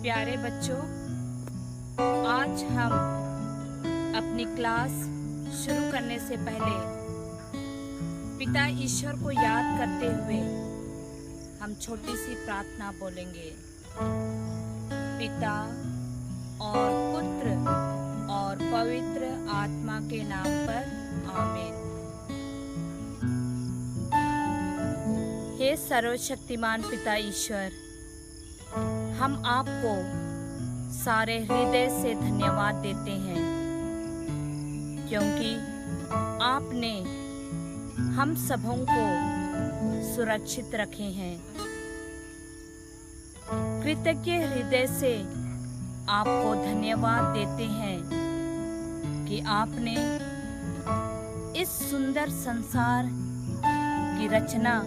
प्यारे बच्चों, आज हम अपनी क्लास शुरू करने से पहले पिता ईश्वर को याद करते हुए हम छोटी सी प्रार्थना बोलेंगे। पिता और पुत्र और पवित्र आत्मा के नाम पर आमीन। हे सर्वशक्तिमान पिता ईश्वर, हम आपको सारे हृदय से धन्यवाद देते हैं, क्योंकि आपने हम सबों को सुरक्षित रखे हैं। कृतज्ञ हृदय से आपको धन्यवाद देते हैं कि आपने इस सुंदर संसार की रचना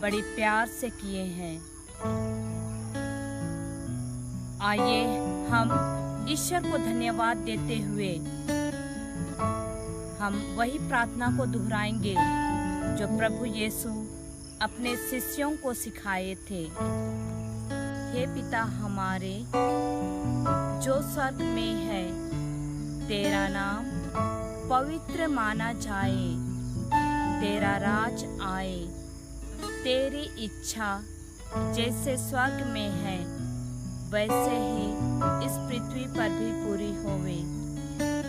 बड़ी प्यार से किए हैं। आइए हम ईश्वर को धन्यवाद देते हुए हम वही प्रार्थना को दोहराएंगे जो प्रभु यीशु अपने शिष्यों को सिखाए थे। हे पिता हमारे जो स्वर्ग में है, तेरा नाम पवित्र माना जाए, तेरा राज आए, तेरी इच्छा जैसे स्वर्ग में है वैसे ही इस पृथ्वी पर भी पूरी होवे।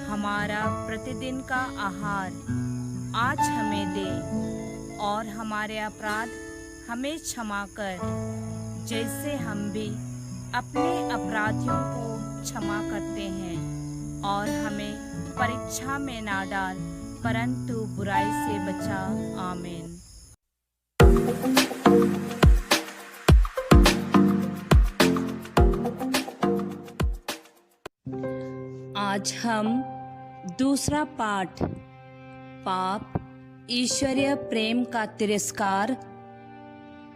हमारा प्रतिदिन का आहार आज हमें दे, और हमारे अपराध हमें क्षमा कर, जैसे हम भी अपने अपराधियों को क्षमा करते हैं, और हमें परीक्षा में ना डाल, परंतु बुराई से बचा। आमीन। आज हम दूसरा पाठ, पाप ईश्वरीय प्रेम का तिरस्कार,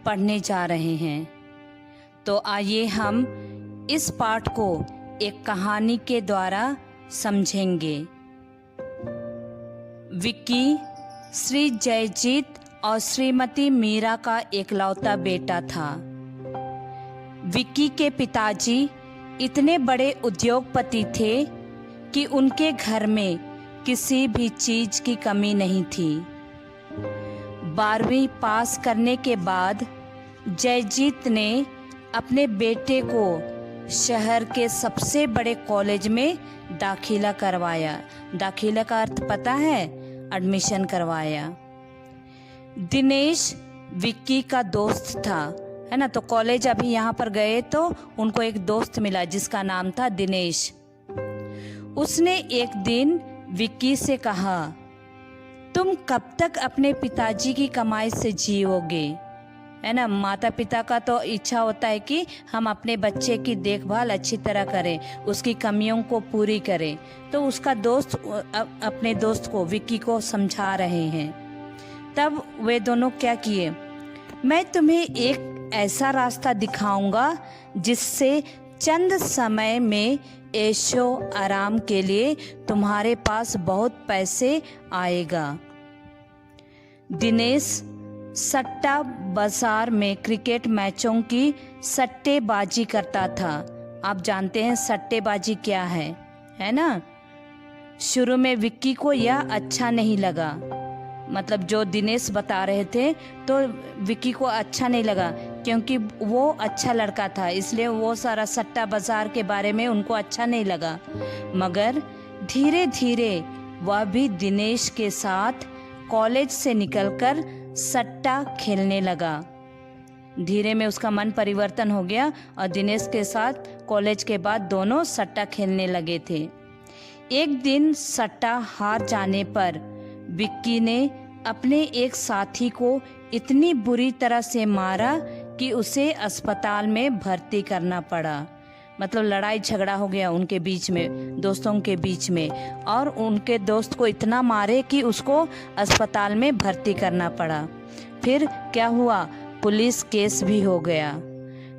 पढ़ने जा रहे हैं। तो आइए हम इस पाठ को एक कहानी के द्वारा समझेंगे। विक्की श्री जयजीत और श्रीमती मीरा का एकलौता बेटा था। विक्की के पिताजी इतने बड़े उद्योगपति थे कि उनके घर में किसी भी चीज की कमी नहीं थी। 12वीं पास करने के बाद जयजीत ने अपने बेटे को शहर के सबसे बड़े कॉलेज में दाखिला करवाया। दाखिला का अर्थ पता है? एडमिशन करवाया। दिनेश विक्की का दोस्त था, है ना। तो कॉलेज अभी यहाँ पर गए तो उनको एक दोस्त मिला जिसका नाम था दिनेश। उसने एक दिन विक्की से कहा, तुम कब तक अपने पिताजी की कमाई से जियोगे? है ना। माता पिता का तो इच्छा होता है कि हम अपने बच्चे की देखभाल अच्छी तरह करें, उसकी कमियों को पूरी करें। तो उसका दोस्त अपने दोस्त को, विक्की को समझा रहे हैं। तब वे दोनों क्या किए, मैं तुम्हें एक ऐसा रास्ता दिखाऊंगा जिससे चंद समय में ऐशो आराम के लिए तुम्हारे पास बहुत पैसे आएगा। दिनेश सट्टा बाजार में क्रिकेट मैचों की सट्टेबाजी करता था। आप जानते हैं सट्टेबाजी क्या है ना। शुरू में विक्की को यह अच्छा नहीं लगा, मतलब जो दिनेश बता रहे थे तो विक्की को अच्छा नहीं लगा, क्योंकि वो अच्छा लड़का था, इसलिए वो सारा सट्टा बाजार के बारे में उनको अच्छा नहीं लगा। मगर धीरे धीरे वह भी दिनेश के साथ कॉलेज से निकलकर सट्टा खेलने लगा। धीरे में उसका मन परिवर्तन हो गया और दिनेश के साथ कॉलेज के बाद दोनों सट्टा खेलने लगे थे। एक दिन सट्टा हार जाने पर विक्की ने अपने एक साथी को इतनी बुरी तरह से मारा कि उसे अस्पताल में भर्ती करना पड़ा। मतलब लड़ाई झगड़ा हो गया उनके बीच में, दोस्तों के बीच में, और उनके दोस्त को इतना मारे कि उसको अस्पताल में भर्ती करना पड़ा। फिर क्या हुआ, पुलिस केस भी हो गया।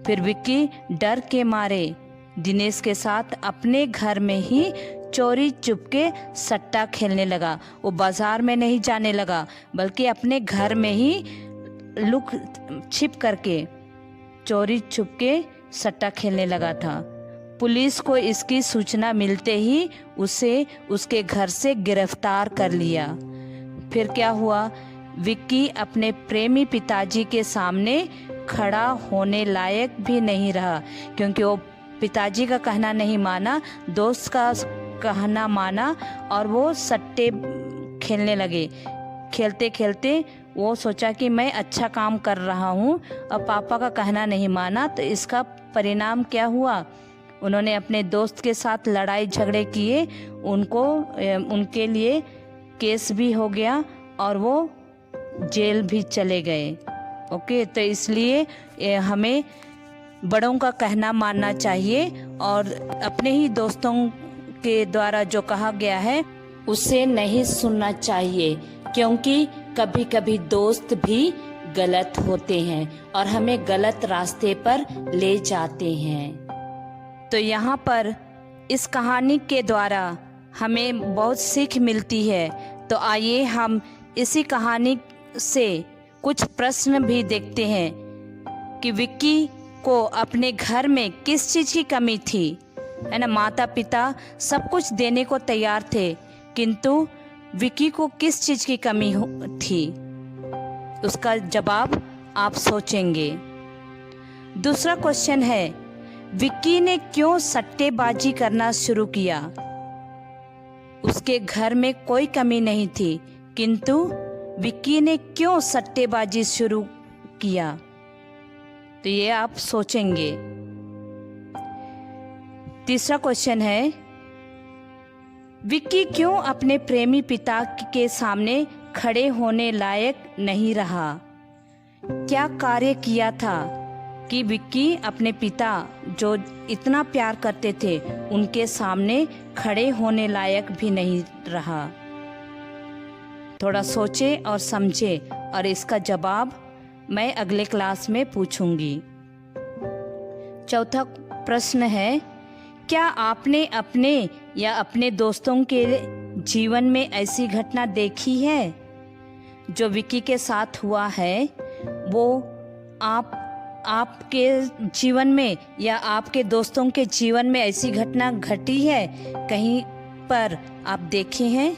फिर विक्की डर के मारे दिनेश के साथ अपने घर में ही चोरी चुपके सट्टा खेलने लगा। वो बाजार में नहीं जाने लगा, बल्कि अपने घर में ही लुक छिप करके चोरी छुपके सट्टा खेलने लगा था। पुलिस को इसकी सूचना मिलते ही उसे उसके घर से गिरफ्तार कर लिया। फिर क्या हुआ, विक्की अपने प्रेमी पिताजी के सामने खड़ा होने लायक भी नहीं रहा, क्योंकि वो पिताजी का कहना नहीं माना, दोस्त का कहना माना और वो सट्टे खेलने लगे। खेलते खेलते वो सोचा कि मैं अच्छा काम कर रहा हूँ, और पापा का कहना नहीं माना, तो इसका परिणाम क्या हुआ, उन्होंने अपने दोस्त के साथ लड़ाई झगड़े किए, उनके लिए केस भी हो गया और वो जेल भी चले गए। ओके, तो इसलिए हमें बड़ों का कहना मानना चाहिए और अपने ही दोस्तों के द्वारा जो कहा गया है उसे नहीं सुनना चाहिए, क्योंकि कभी कभी दोस्त भी गलत होते हैं और हमें गलत रास्ते पर ले जाते हैं। तो यहाँ पर इस कहानी के द्वारा हमें बहुत सीख मिलती है। तो आइए हम इसी कहानी से कुछ प्रश्न भी देखते हैं कि विक्की को अपने घर में किस चीज़ की कमी थी, है ना। माता पिता सब कुछ देने को तैयार थे, किंतु विक्की को किस चीज़ की कमी थी, उसका जवाब आप सोचेंगे। दूसरा क्वेश्चन है, विक्की ने क्यों सट्टेबाजी करना शुरू किया। उसके घर में कोई कमी नहीं थी, किंतु विक्की ने क्यों सट्टेबाजी शुरू किया, तो ये आप सोचेंगे। तीसरा क्वेश्चन है, विक्की क्यों अपने प्रेमी पिता के सामने खड़े होने लायक नहीं रहा। क्या कार्य किया था कि विक्की अपने पिता जो इतना प्यार करते थे उनके सामने खड़े होने लायक भी नहीं रहा। थोड़ा सोचे और समझे, और इसका जवाब मैं अगले क्लास में पूछूंगी। चौथा प्रश्न है, क्या आपने अपने या अपने दोस्तों के जीवन में ऐसी घटना देखी है जो विक्की के साथ हुआ है, वो आपके जीवन में या आपके दोस्तों के जीवन में ऐसी घटना घटी है, कहीं पर आप देखे हैं,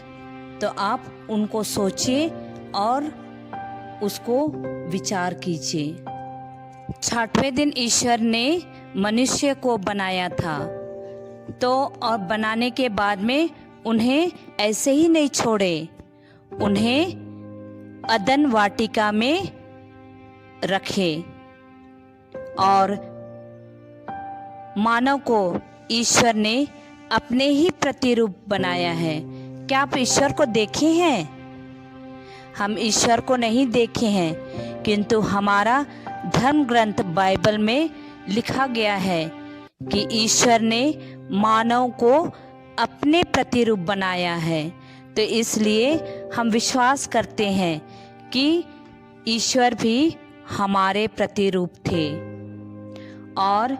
तो आप उनको सोचिए और उसको विचार कीजिए। 6वें दिन ईश्वर ने मनुष्य को बनाया था, तो और बनाने के बाद में उन्हें ऐसे ही नहीं छोड़े, उन्हें अदन वाटिका में रखे और मानव को ईश्वर ने अपने ही प्रतिरूप बनाया है। क्या आप ईश्वर को देखे हैं? हम ईश्वर को नहीं देखे हैं, किंतु हमारा धर्म ग्रंथ बाइबल में लिखा गया है कि ईश्वर ने मानव को अपने प्रतिरूप बनाया है। तो इसलिए हम विश्वास करते हैं कि ईश्वर भी हमारे प्रतिरूप थे और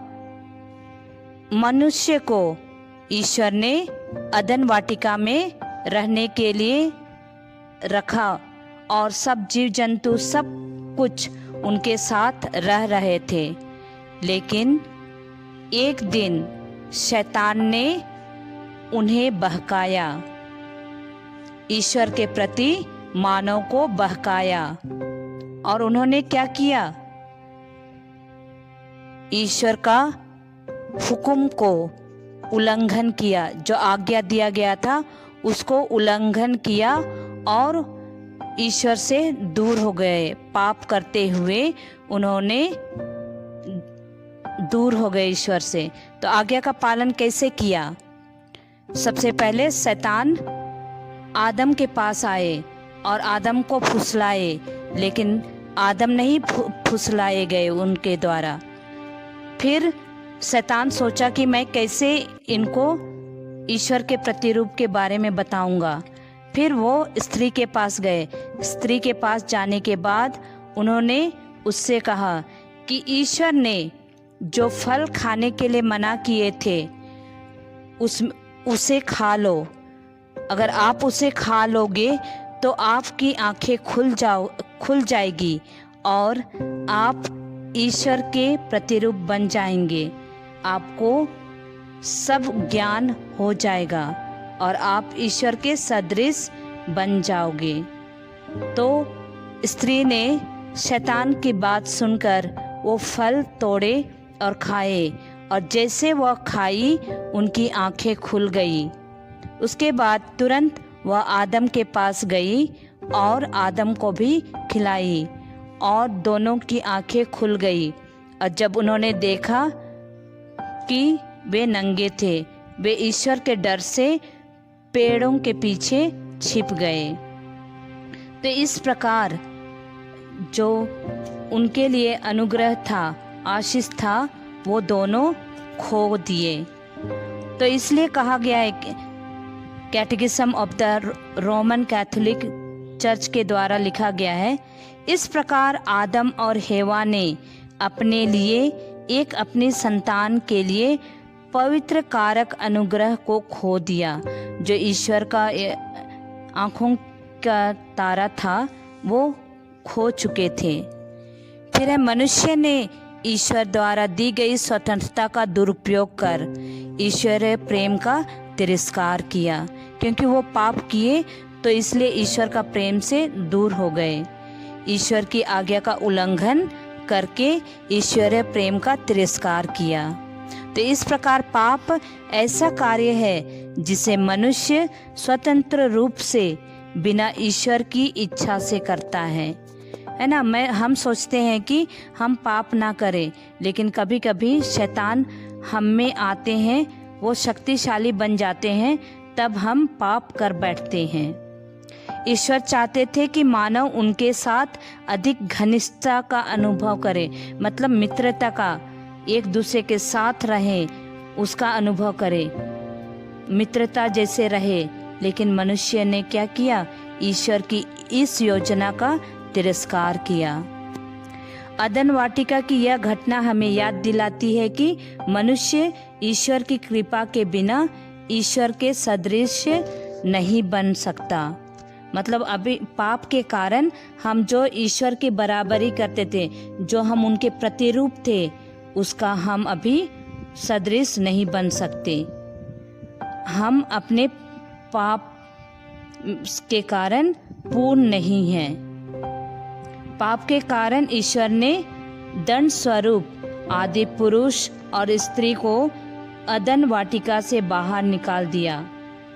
मनुष्य को ईश्वर ने अदन वाटिका में रहने के लिए रखा और सब जीव जंतु सब कुछ उनके साथ रह रहे थे। लेकिन एक दिन शैतान ने उन्हें बहकाया, ईश्वर के प्रति मानव को बहकाया, और उन्होंने क्या किया, ईश्वर का हुक्म को उल्लंघन किया, जो आज्ञा दिया गया था उसको उल्लंघन किया और ईश्वर से दूर हो गए। पाप करते हुए उन्होंने दूर हो गए ईश्वर से। तो आज्ञा का पालन कैसे किया? सबसे पहले शैतान आदम के पास आए और आदम को फुसलाए, लेकिन आदम नहीं फुसलाए गए उनके द्वारा। फिर शैतान सोचा कि मैं कैसे इनको ईश्वर के प्रतिरूप के बारे में बताऊंगा। फिर वो स्त्री के पास गए। स्त्री के पास जाने के बाद उन्होंने उससे कहा कि ईश्वर ने जो फल खाने के लिए मना किए थे उसे खा लो। अगर आप उसे खा लोगे तो आपकी आंखें खुल जाएगी और आप ईश्वर के प्रतिरूप बन जाएंगे। आपको सब ज्ञान हो जाएगा और आप ईश्वर के सदृश बन जाओगे। तो स्त्री ने शैतान की बात सुनकर वो फल तोड़े और खाए, और जैसे वह खाई उनकी आंखें खुल गई। उसके बाद तुरंत वह आदम के पास गई और आदम को भी खिलाई, और दोनों की आंखें खुल गई। और जब उन्होंने देखा कि वे नंगे थे, वे ईश्वर के डर से पेड़ों के पीछे छिप गए। तो इस प्रकार जो उनके लिए अनुग्रह था, आशीष था, वो दोनों खो दिए। तो इसलिए कहा गया है, catechism of the Roman Catholic church के द्वारा लिखा गया है, इस प्रकार आदम और हेवा ने अपने लिए एक अपनी संतान के लिए पवित्र कारक अनुग्रह को खो दिया। जो ईश्वर का आँखों का तारा था वो खो चुके थे। फिर मनुष्य ने ईश्वर द्वारा दी गई स्वतंत्रता का दुरुपयोग कर ईश्वरीय प्रेम का तिरस्कार किया, क्योंकि वो पाप किए तो इसलिए ईश्वर का प्रेम से दूर हो गए। ईश्वर की आज्ञा का उल्लंघन करके ईश्वरीय प्रेम का तिरस्कार किया। तो इस प्रकार पाप ऐसा कार्य है जिसे मनुष्य स्वतंत्र रूप से बिना ईश्वर की इच्छा से करता है ना। हम सोचते हैं कि हम पाप ना करें, लेकिन कभी कभी शैतान हम में आते हैं, वो शक्तिशाली बन जाते हैं, तब हम पाप कर बैठते हैं। ईश्वर चाहते थे कि मानव उनके साथ अधिक घनिष्ठता का अनुभव करे, मतलब मित्रता का, एक दूसरे के साथ रहे, उसका अनुभव करे, मित्रता जैसे रहे। लेकिन मनुष्य ने क्या किया? ईश्वर की इस योजना का तिरस्कार किया। अदन वाटिका की यह घटना हमें याद दिलाती है कि मनुष्य ईश्वर की कृपा के बिना ईश्वर के सदृश नहीं बन सकता। मतलब अभी पाप के कारण हम जो ईश्वर की बराबरी करते थे, जो हम उनके प्रतिरूप थे, उसका हम अभी सदृश नहीं बन सकते। हम अपने पाप के कारण पूर्ण नहीं हैं। पाप के कारण ईश्वर ने दंड स्वरूप आदि पुरुष और स्त्री को अदन वाटिका से बाहर निकाल दिया,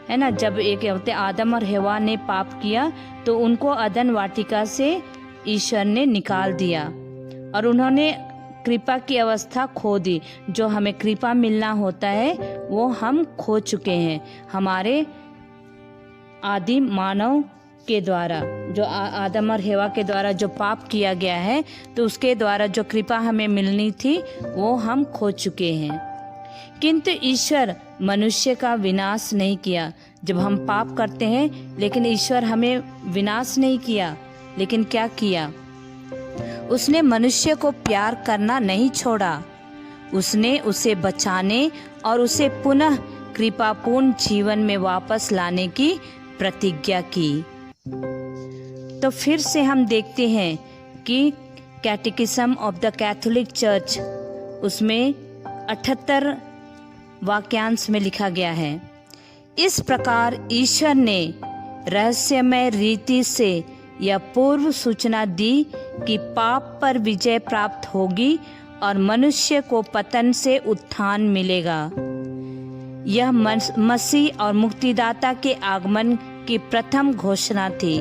है ना। जब एक होते आदम और हेवा ने पाप किया तो उनको अदन वाटिका से ईश्वर ने निकाल दिया और उन्होंने कृपा की अवस्था खो दी। जो हमें कृपा मिलना होता है वो हम खो चुके हैं हमारे आदि मानव के द्वारा। जो आदम और हेवा के द्वारा जो पाप किया गया है, तो उसके द्वारा जो कृपा हमें मिलनी थी वो हम खो चुके हैं। किंतु ईश्वर मनुष्य का विनाश नहीं किया। जब हम पाप करते हैं, लेकिन ईश्वर हमें विनाश नहीं किया, लेकिन क्या किया? उसने मनुष्य को प्यार करना नहीं छोड़ा। उसने उसे बचाने और उसे पुनः कृपापूर्ण जीवन में वापस लाने की प्रतिज्ञा की। तो फिर से हम देखते हैं कि कैटेकिज्म ऑफ द कैथोलिक चर्च, उसमें 78 वाक्यांश में लिखा गया है, इस प्रकार ईश्वर ने रहस्यमय रीति से यह पूर्व सूचना दी कि पाप पर विजय प्राप्त होगी और मनुष्य को पतन से उत्थान मिलेगा। यह मसीह और मुक्तिदाता के आगमन की प्रथम घोषणा थी।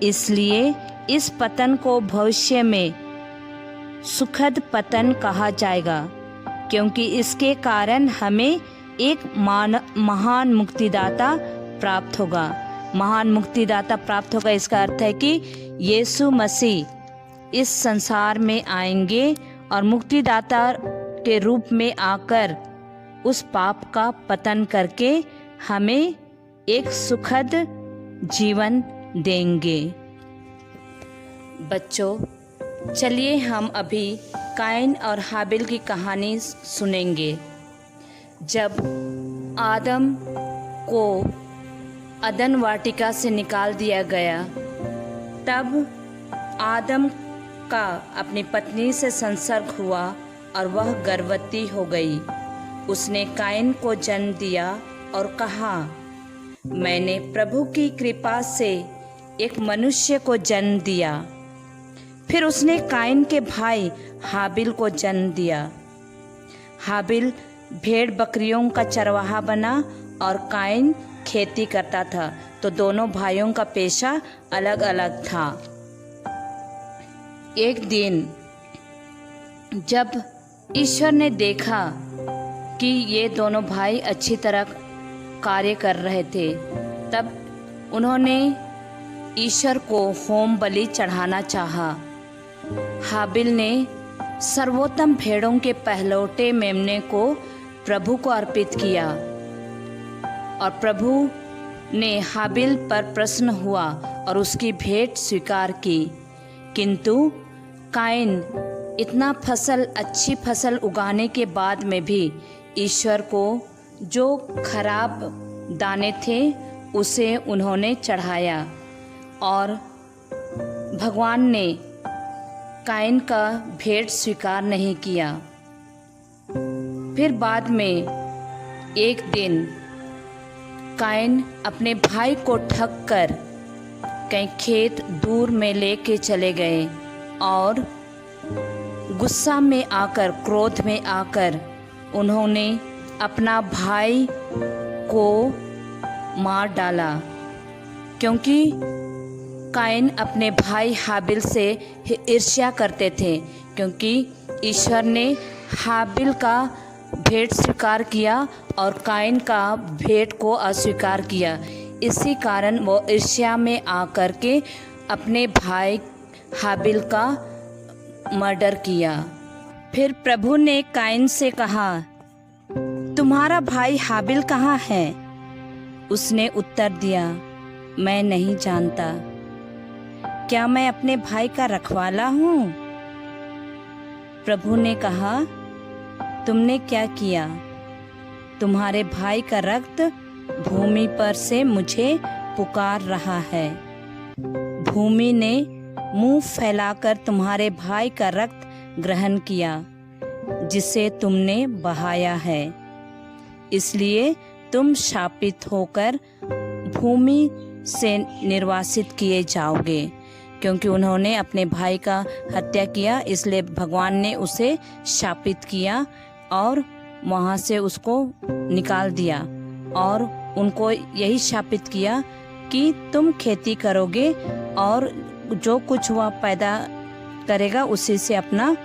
इसलिए इस पतन को भविष्य में सुखद पतन कहा जाएगा, क्योंकि इसके कारण हमें एक महान मुक्तिदाता प्राप्त होगा। महान मुक्तिदाता प्राप्त होगा, इसका अर्थ है कि यीशु मसीह इस संसार में आएंगे और मुक्तिदाता के रूप में आकर उस पाप का पतन करके हमें एक सुखद जीवन देंगे। बच्चों, चलिए हम अभी काइन और हाबिल की कहानी सुनेंगे। जब आदम को अदन वाटिका से निकाल दिया गया, तब आदम का अपनी पत्नी से संसर्ग हुआ और वह गर्भवती हो गई। उसने काइन को जन्म दिया और कहा, मैंने प्रभु की कृपा से एक मनुष्य को जन्म दिया। फिर उसने काइन के भाई हाबिल को जन्म दिया। हाबिल भेड़ बकरियों का चरवाहा बना और काइन खेती करता था, तो दोनों भाइयों का पेशा अलग अलग था। एक दिन जब ईश्वर ने देखा कि ये दोनों भाई अच्छी तरह कार्य कर रहे थे, तब उन्होंने ईश्वर को होम बलि चढ़ाना चाहा। हाबिल ने सर्वोत्तम भेड़ों के पहलौठे मेमने को प्रभु को अर्पित किया और प्रभु ने हाबिल पर प्रसन्न हुआ और उसकी भेंट स्वीकार की। किंतु काइन इतना अच्छी फसल उगाने के बाद में भी ईश्वर को जो खराब दाने थे उसे उन्होंने चढ़ाया और भगवान ने काइन का भेंट स्वीकार नहीं किया। फिर बाद में एक दिन काइन अपने भाई को ठग कर कहीं खेत दूर में लेके चले गए और गुस्सा में आकर, क्रोध में आकर उन्होंने अपना भाई को मार डाला, क्योंकि काइन अपने भाई हाबिल से ईर्ष्या करते थे, क्योंकि ईश्वर ने हाबिल का भेंट स्वीकार किया और काइन का भेंट को अस्वीकार किया। इसी कारण वो ईर्ष्या में आकर के अपने भाई हाबिल का मर्डर किया। फिर प्रभु ने काइन से कहा, तुम्हारा भाई हाबिल कहाँ है? उसने उत्तर दिया, मैं नहीं जानता। क्या मैं अपने भाई का रखवाला हूँ? प्रभु ने कहा, तुमने क्या किया? तुम्हारे भाई का रक्त भूमि पर से मुझे पुकार रहा है। भूमि ने मुंह फैलाकर तुम्हारे भाई का रक्त ग्रहण किया, जिसे तुमने बहाया है। इसलिए तुम शापित होकर भूमि से निर्वासित किए जाओगे। क्योंकि उन्होंने अपने भाई का हत्या किया, इसलिए भगवान ने उसे शापित किया और वहाँ से उसको निकाल दिया और उनको यही शापित किया कि तुम खेती करोगे और जो कुछ वह पैदा करेगा उसी से अपना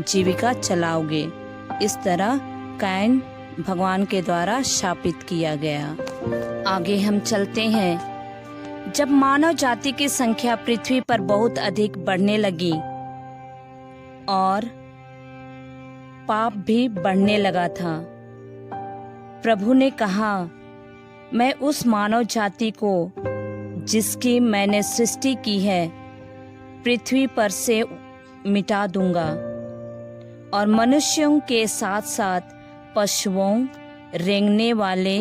जीविका चलाओगे। इस तरह काइन भगवान के द्वारा शापित किया गया। आगे हम चलते हैं। जब मानव जाति की संख्या पृथ्वी पर बहुत अधिक बढ़ने लगी और पाप भी बढ़ने लगा था, प्रभु ने कहा, मैं उस मानव जाति को जिसकी मैंने सृष्टि की है पृथ्वी पर से मिटा दूंगा और मनुष्यों के साथ साथ पशुओं, रेंगने वाले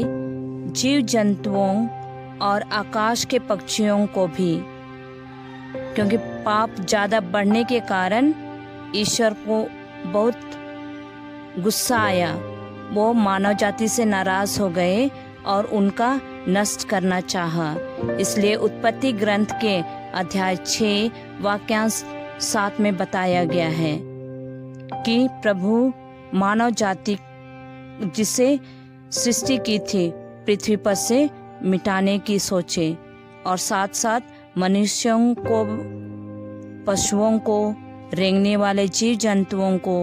जीव जंतुओं और आकाश के पक्षियों को भी। क्योंकि पाप ज़्यादा बढ़ने के कारण ईश्वर को बहुत गुस्सा आया। वो मानव जाति से नाराज़ हो गए और उनका नष्ट करना चाहा। इसलिए उत्पत्ति ग्रंथ के अध्याय 6 वाक्यांश 7 में बताया गया है कि प्रभु मानव जाति जिसे सृष्टि की थी पृथ्वी पर से मिटाने की सोचे और साथ साथ मनुष्यों को, पशुओं को, रेंगने वाले जीव जंतुओं को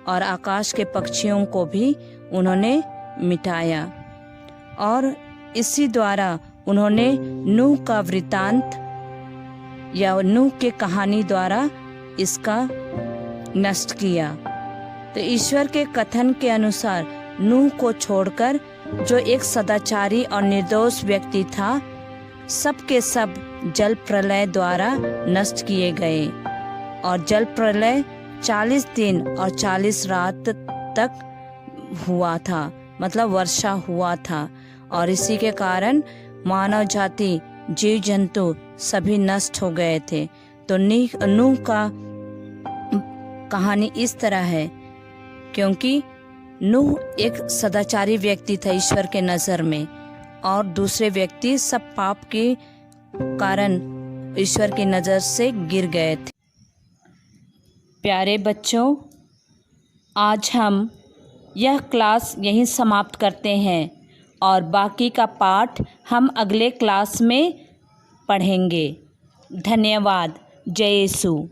और आकाश के पक्षियों को भी उन्होंने मिटाया। और इसी द्वारा उन्होंने नूह का वृतांत या नूह के कहानी द्वारा इसका नष्ट किया। तो ईश्वर के कथन के अनुसार नूह को छोड़कर जो एक सदाचारी और निर्दोष व्यक्ति था, सब के सब जल प्रलय द्वारा नष्ट किए गए। और जल प्रलय 40 दिन और 40 रात तक हुआ था, मतलब वर्षा हुआ था। और इसी के कारण मानव जाति, जीव जंतु सभी नष्ट हो गए थे। तो नूह का कहानी इस तरह है, क्योंकि नूह एक सदाचारी व्यक्ति था ईश्वर के नज़र में, और दूसरे व्यक्ति सब पाप के कारण ईश्वर की नज़र से गिर गए थे। प्यारे बच्चों, आज हम यह क्लास यहीं समाप्त करते हैं और बाकी का पाठ हम अगले क्लास में पढ़ेंगे। धन्यवाद। जय यीशु।